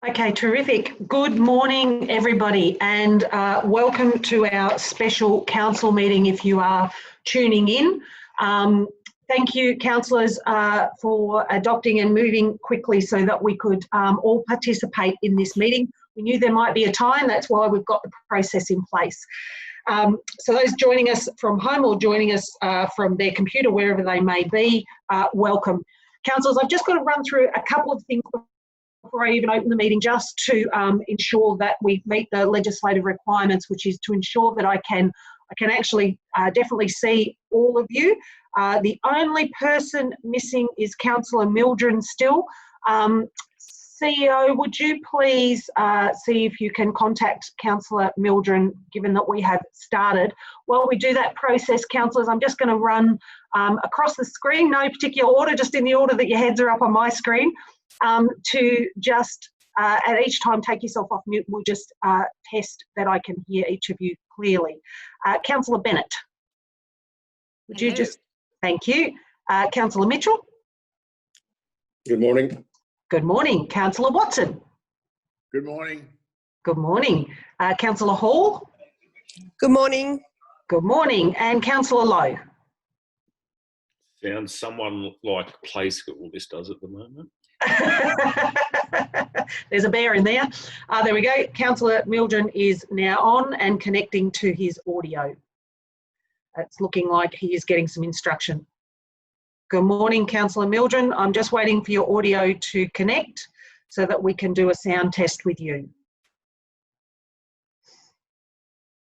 Okay, terrific. Good morning, everybody, and welcome to our special council meeting if you are tuning in. Thank you, councillors, for adopting and moving quickly so that we could all participate in this meeting. We knew there might be a time, that's why we've got the process in place. So those joining us from home or joining us from their computer, wherever they may be, welcome. Councillors, I've just got to run through a couple of things before I even open the meeting, just to ensure that we meet the legislative requirements, which is to ensure that I can actually definitely see all of you. The only person missing is Councillor Mildren still. CEO, would you please see if you can contact Councillor Mildren, given that we have started. While we do that process, councillors, I'm just going to run across the screen, no particular order, just in the order that your heads are up on my screen, to just at each time take yourself off mute. We'll just test that I can hear each of you clearly. Councillor Bennett, would you just, thank you. Councillor Mitchell. Good morning. Good morning. Councillor Watson. Good morning. Good morning. Councillor Hall. Good morning. Good morning. And Councillor Lowe. Sounds someone like Play School, this does at the moment. There's a bear in there. There we go. Councillor Mildren is now on and connecting to his audio. It's looking like he is getting some instruction. Good morning, Councillor Mildren. I'm just waiting for your audio to connect so that we can do a sound test with you.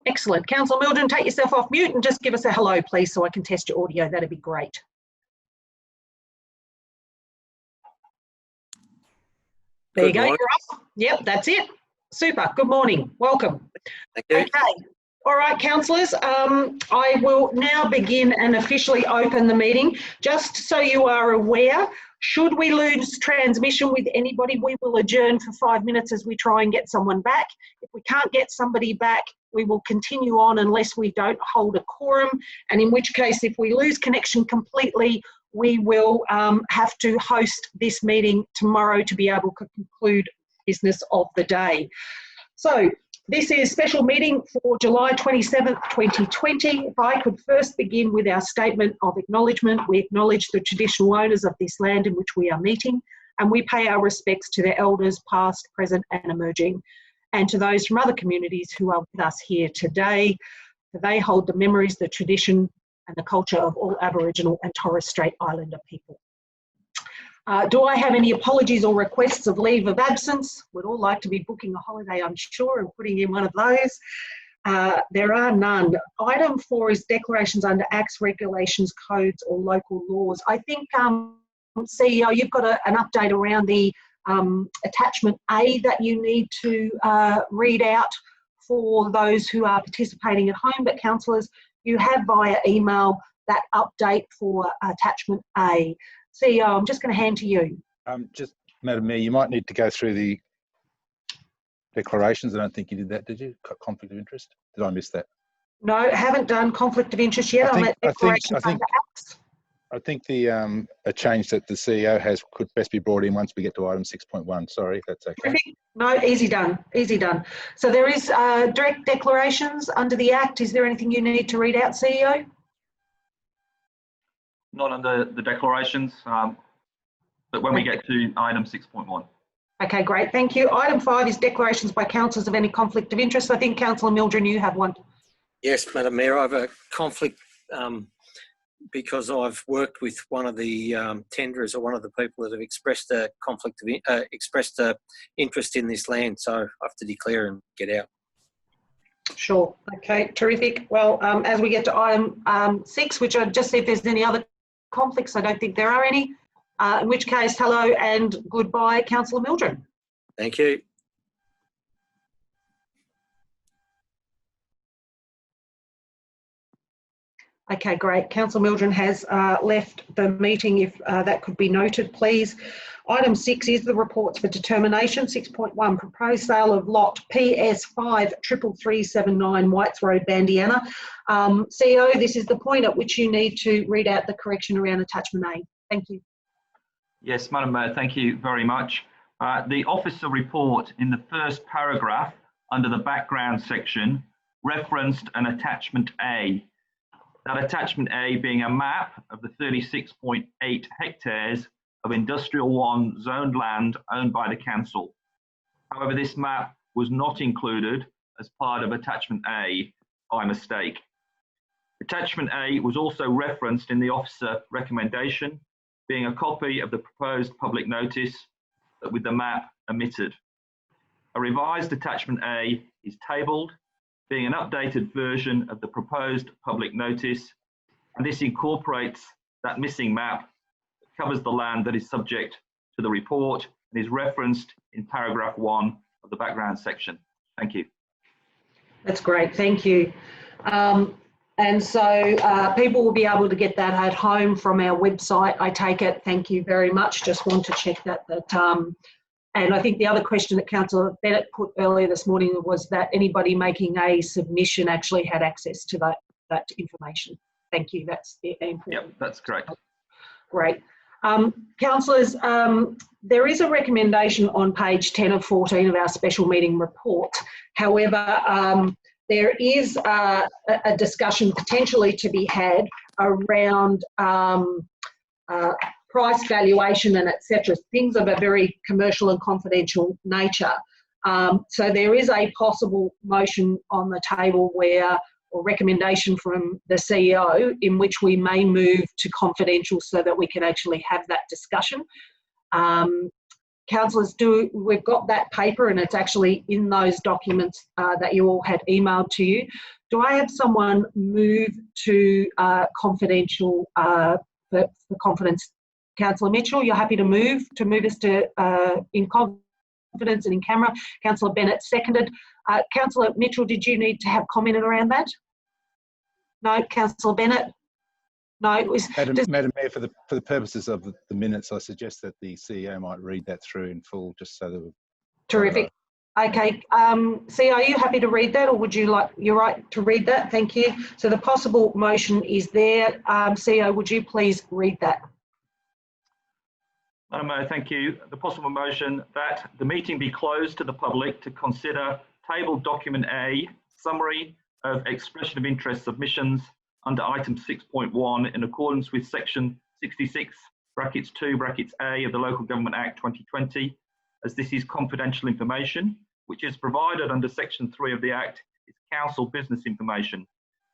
Excellent. Councillor Mildren, take yourself off mute and just give us a hello, please, so I can test your audio. That'd be great. There you go. You're up. Yep, that's it. Super. Good morning. Welcome. Thank you. Okay. All right, councillors, I will now begin and officially open the meeting. Just so you are aware, should we lose transmission with anybody, we will adjourn for 5 minutes as we try and get someone back. If we can't get somebody back, we will continue on unless we don't hold a quorum, and in which case, if we lose connection completely, we will have to host this meeting tomorrow to be able to conclude business of the day. So, this is a special meeting for July 27th, 2020. If I could first begin with our statement of acknowledgement. We acknowledge the traditional owners of this land in which we are meeting, and we pay our respects to their elders, past, present and emerging, and to those from other communities who are with us here today. For they hold the memories, the tradition and the culture of all Aboriginal and Torres Strait Islander people. Do I have any apologies or requests of leave of absence? We'd all like to be booking a holiday, I'm sure, and putting in one of those. There are none. Item 4 is declarations under acts, regulations, codes or local laws. I think, CEO, you've got an update around the attachment A that you need to read out for those who are participating at home, but councillors, you have via email that update for attachment A. CEO, I'm just going to hand to you. Just, Madam Mayor, you might need to go through the declarations. I don't think you did that, did you? Conflict of interest? Did I miss that? No, haven't done conflict of interest yet. I'm at declarations under acts. I think the a change that the CEO has could best be brought in once we get to item 6.1. Sorry, if that's okay. No, easy done, easy done. So there is direct declarations under the Act. Is there anything you need to read out, CEO? Not under the declarations, but when we get to item 6.1. Okay, great, thank you. Item 5 is declarations by councillors of any conflict of interest. I think Councillor Mildren, you have one. Yes, Madam Mayor, I have a conflict because I've worked with one of the tenderers or one of the people that have expressed a conflict of expressed a interest in this land, so I have to declare and get out. Sure. Okay, terrific. Well, as we get to item 6, which I'll just see if there's any other conflicts. I don't think there are any. In which case, hello and goodbye, Councillor Mildren. Thank you. Okay, great. Councillor Mildren has left the meeting, if that could be noted, please. Item 6 is the reports for determination. 6.1, proposed sale of lot PS5 33379 Whites Road, Bandiana. CEO, this is the point at which you need to read out the correction around attachment A. Thank you. Yes, Madam Mayor, thank you very much. The officer report in the first paragraph under the background section referenced an attachment A. That attachment A being a map of the 36.8 hectares of Industrial 1 zoned land owned by the council. However, this map was not included as part of attachment A by mistake. Attachment A was also referenced in the officer recommendation, being a copy of the proposed public notice, but with the map omitted. A revised attachment A is tabled, being an updated version of the proposed public notice, and this incorporates that missing map that covers the land that is subject to the report and is referenced in paragraph 1 of the background section. Thank you. That's great, thank you. And so people will be able to get that at home from our website, I take it. Thank you very much. Just want to check that. And I think the other question that Councillor Bennett put earlier this morning was that anybody making a submission actually had access to that information. Thank you, that's important. Yep, that's correct. Great. Councillors, there is a recommendation on page 10 of 14 of our special meeting report. However, there is a discussion potentially to be had around price valuation and etc. Things of a very commercial and confidential nature. So there is a possible motion on the table or recommendation from the CEO in which we may move to confidential so that we can actually have that discussion. Councillors, we've got that paper and it's actually in those documents that you all had emailed to you. Do I have someone move to confidential for confidence? Councillor Mitchell, you're happy to move us to in confidence and in camera. Councillor Bennett seconded. Councillor Mitchell, did you need to have commented around that? No, Councillor Bennett? No, it was... Madam Mayor, for the purposes of the minutes, I suggest that the CEO might read that through in full, just so that we've... Terrific. Okay, CEO, are you happy to read that, or would you like... You're right to read that, thank you. So the possible motion is there. CEO, would you please read that? Madam Mayor, thank you. The possible motion that the meeting be closed to the public to consider tabled document A, summary of expression of interest submissions under item 6.1 in accordance with section 66(2)(a) of the Local Government Act 2020, as this is confidential information, which is provided under section 3 of the Act, is council business information,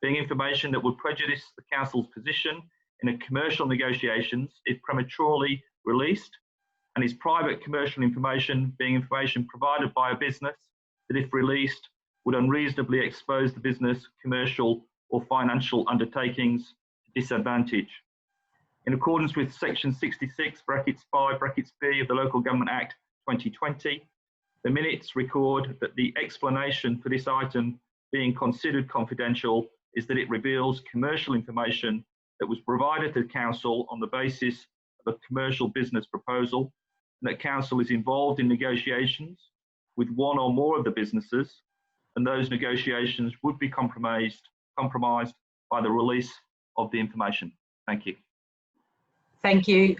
being information that would prejudice the council's position in a commercial negotiations if prematurely released, and is private commercial information, being information provided by a business that if released would unreasonably expose the business, commercial or financial undertakings to disadvantage. In accordance with section 66(5)(b) of the Local Government Act 2020, the minutes record that the explanation for this item being considered confidential is that it reveals commercial information that was provided to the council on the basis of a commercial business proposal, and that council is involved in negotiations with one or more of the businesses, and those negotiations would be compromised by the release of the information. Thank you. Thank you.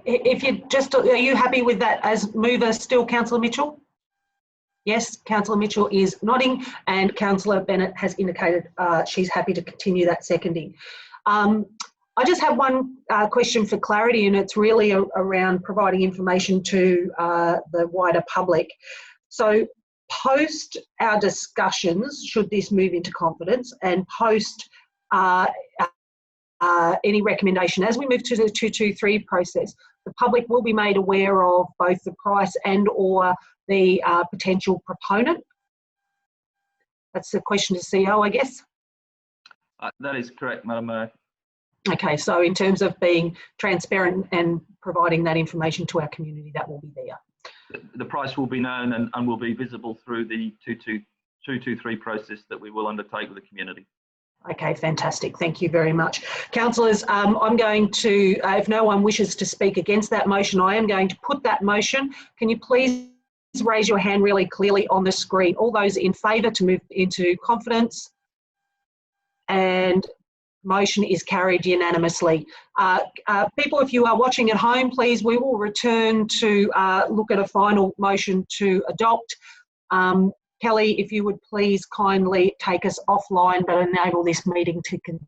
If you just, are you happy with that as mover still, Councillor Mitchell? Yes, Councillor Mitchell is nodding, and Councillor Bennett has indicated she's happy to continue that seconding. I just have one question for clarity, and it's really around providing information to the wider public. So post our discussions, should this move into confidence, and post any recommendation, as we move to the 223 process, the public will be made aware of both the price and or the potential proponent. That's the question to CEO, I guess. That is correct, Madam Mayor. Okay, so in terms of being transparent and providing that information to our community, that will be there. The price will be known and will be visible through the 223 process that we will undertake with the community. Okay, fantastic. Thank you very much. Councillors, I'm going to, if no one wishes to speak against that motion, I am going to put that motion. Can you please raise your hand really clearly on the screen? All those in favour to move into confidence, and Motion is carried unanimously. People, if you are watching at home, please, we will return to look at a final motion to adopt. Kelly, if you would please kindly take us offline but enable this meeting to continue.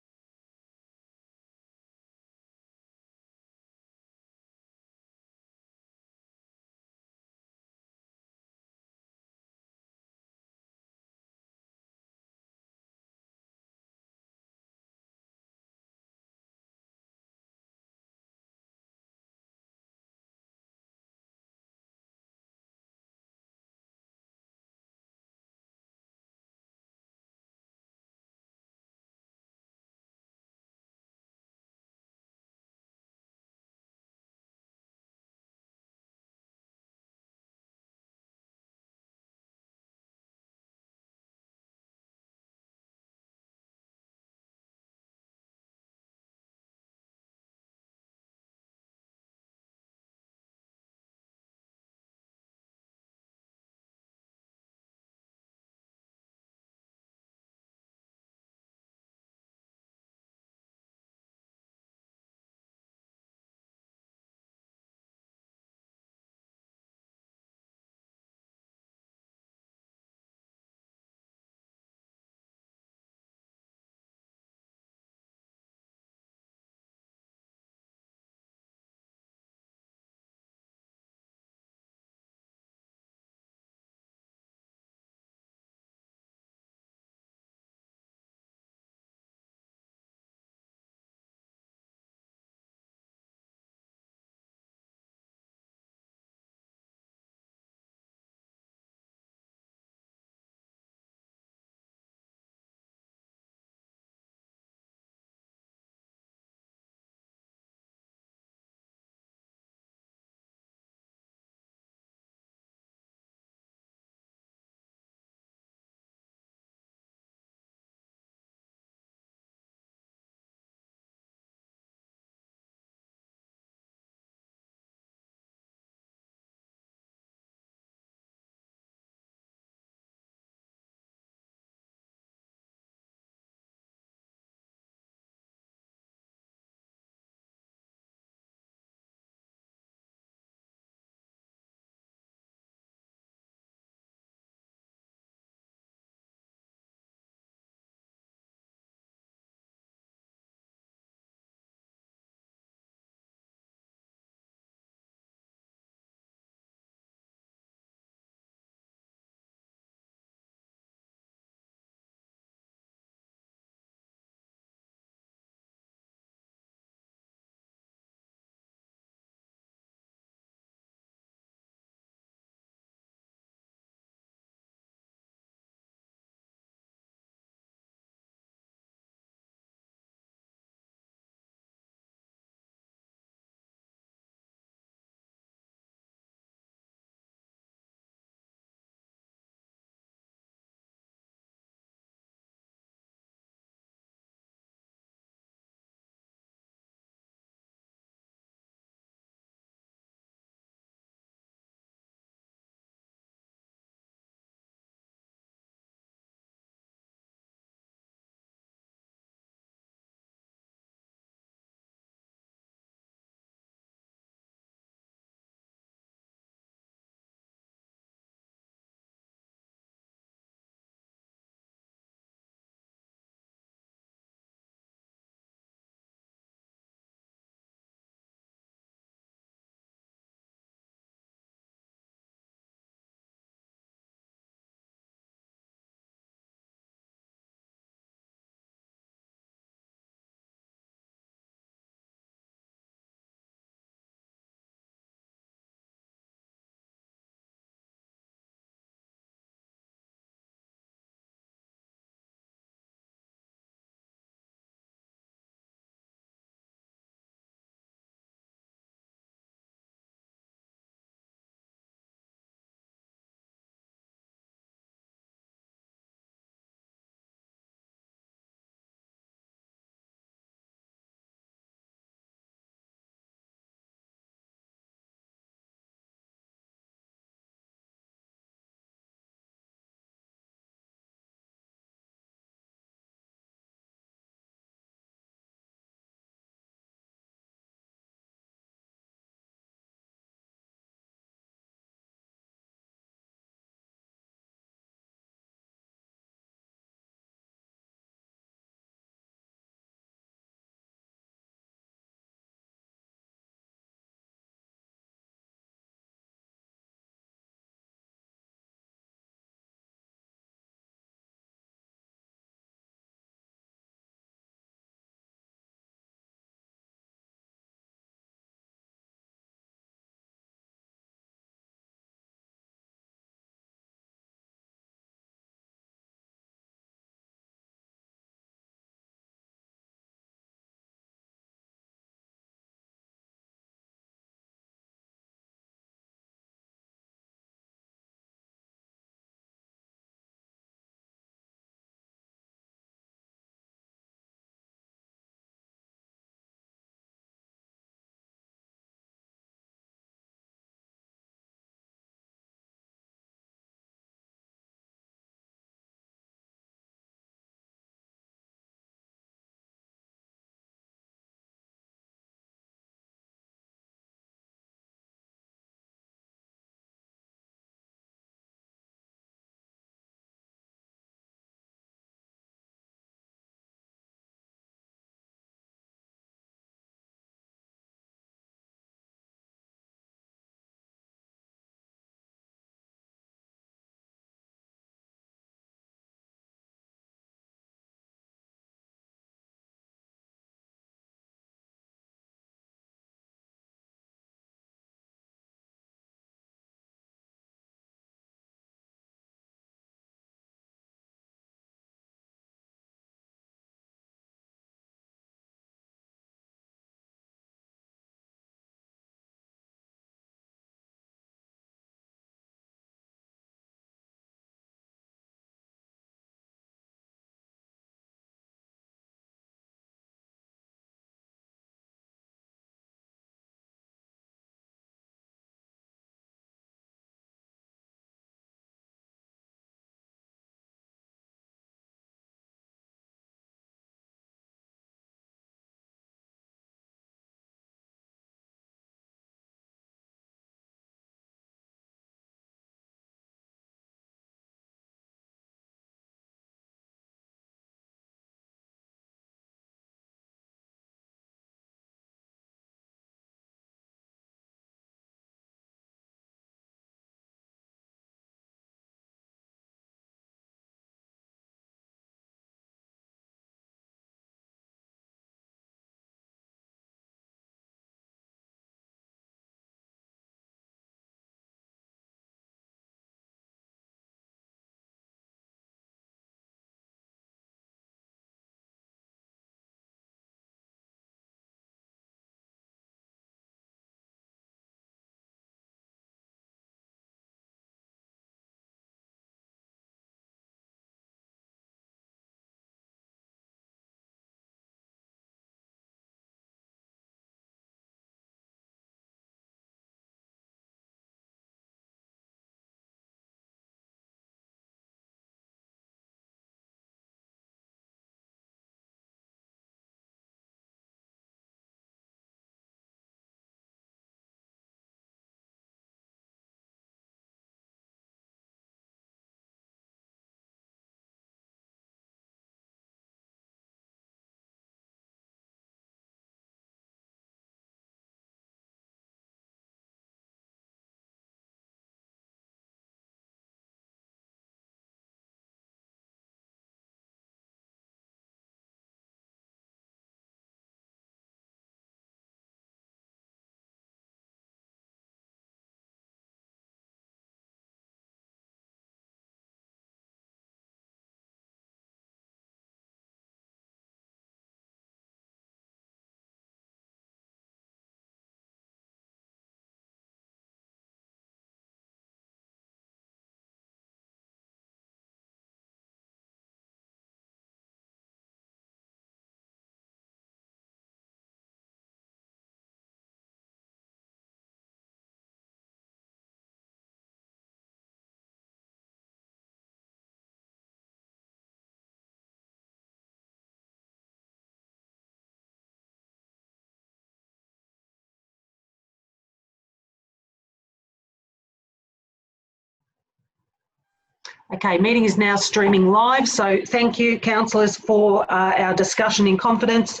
Okay, meeting is now streaming live, so thank you, councillors, for our discussion in confidence.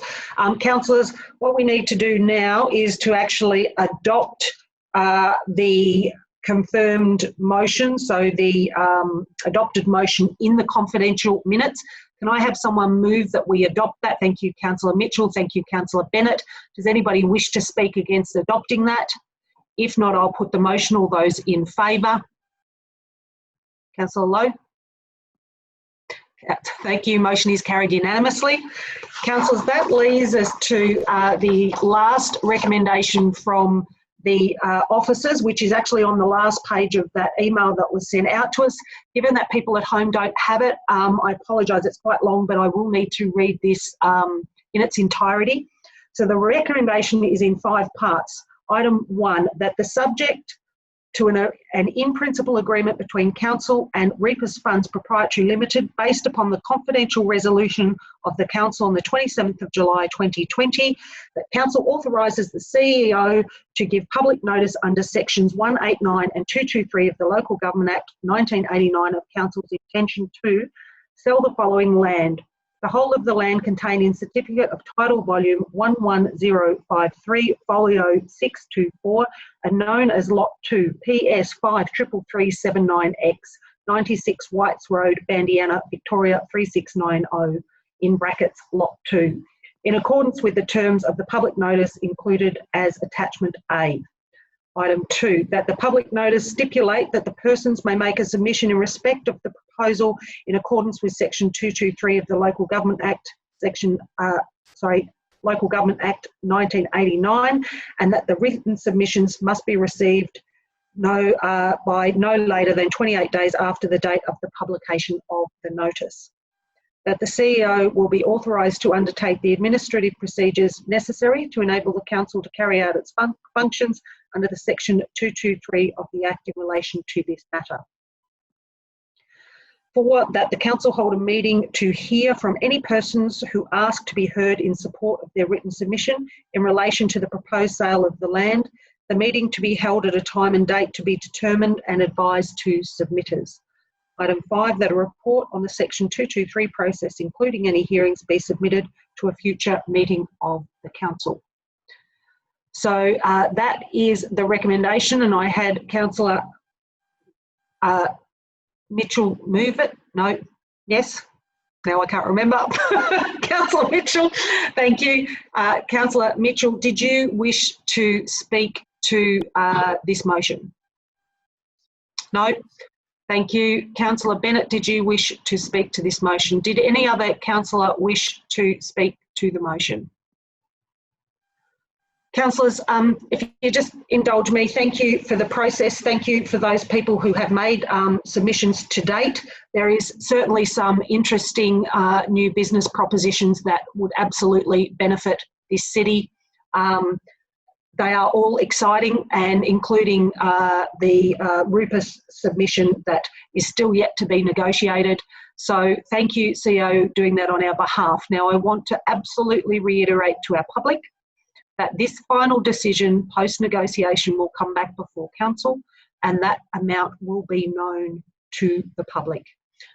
Councillors, what we need to do now is to actually adopt the confirmed motion, so the adopted motion in the confidential minutes. Can I have someone move that we adopt that? Thank you, Councillor Mitchell. Thank you, Councillor Bennett. Does anybody wish to speak against adopting that? If not, I'll put the motion. All those in favour? Councillor Lowe? Thank you. Motion is carried unanimously. Councillors, that leads us to the last recommendation from the officers, which is actually on the last page of that email that was sent out to us. Given that people at home don't have it, I apologise, it's quite long, but I will need to read this in its entirety. So the recommendation is in 5 parts. Item 1, that the subject to an in-principle agreement between Council and Reapers Funds Proprietary Limited based upon the confidential resolution of the Council on the 27th of July 2020, that Council authorises the CEO to give public notice under sections 189 and 223 of the Local Government Act 1989 of Council's intention to sell the following land. The whole of the land contained in Certificate of Title Volume 11053, Folio 624, and known as Lot 2, PS 53379X, 96 Whites Road, Bandiana, Victoria 3690, in brackets Lot 2, in accordance with the terms of the public notice included as Attachment A. Item 2, that the public notice stipulate that the persons may make a submission in respect of the proposal in accordance with Section 223 of the Local Government Act, Local Government Act 1989, and that the written submissions must be received by no later than 28 days after the date of the publication of the notice. That the CEO will be authorised to undertake the administrative procedures necessary to enable the Council to carry out its functions under the Section 223 of the Act in relation to this matter. 4, that the Council hold a meeting to hear from any persons who ask to be heard in support of their written submission in relation to the proposed sale of the land, the meeting to be held at a time and date to be determined and advised to submitters. Item 5, that a report on the Section 223 process, including any hearings, be submitted to a future meeting of the Council. So that is the recommendation, and I had Councillor Mitchell move it. No? Yes? Now I can't remember. Councillor Mitchell, thank you. Councillor Mitchell, did you wish to speak to this motion? No? Thank you. Councillor Bennett, did you wish to speak to this motion? Did any other councillor wish to speak to the motion? Councillors, if you just indulge me, thank you for the process. Thank you for those people who have made submissions to date. There is certainly some interesting new business propositions that would absolutely benefit this city. They are all exciting, and including the Rupus submission that is still yet to be negotiated. So thank you, CEO, doing that on our behalf. Now, I want to absolutely reiterate to our public that this final decision post-negotiation will come back before Council, and that amount will be known to the public.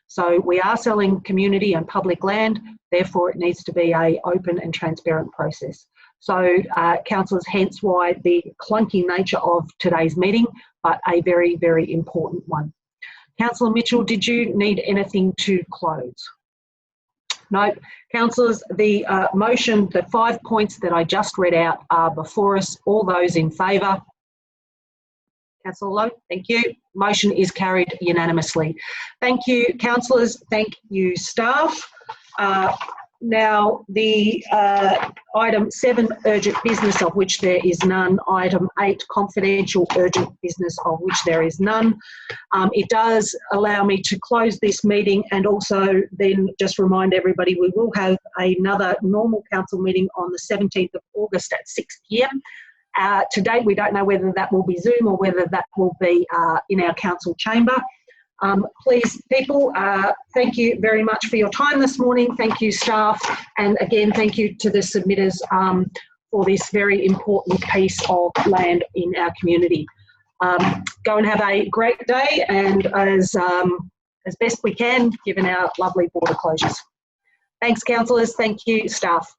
So we are selling community and public land, therefore it needs to be an open and transparent process. So councillors, hence why the clunky nature of today's meeting, but a very, very important one. Councillor Mitchell, did you need anything to close? No. Councillors, the motion, the 5 points that I just read out are before us. All those in favour? Councillor Lowe, thank you. Motion is carried unanimously. Thank you, councillors. Thank you, staff. Now, the item 7, urgent business, of which there is none. Item 8, confidential urgent business, of which there is none. It does allow me to close this meeting, and also then just remind everybody we will have another normal council meeting on the 17th of August at 6 p.m. To date, we don't know whether that will be Zoom or whether that will be in our council chamber. Please, people, thank you very much for your time this morning. Thank you, staff. And again, thank you to the submitters for this very important piece of land in our community. Go and have a great day. And as as best we can, given our lovely border closures. Thanks, councillors. Thank you, staff.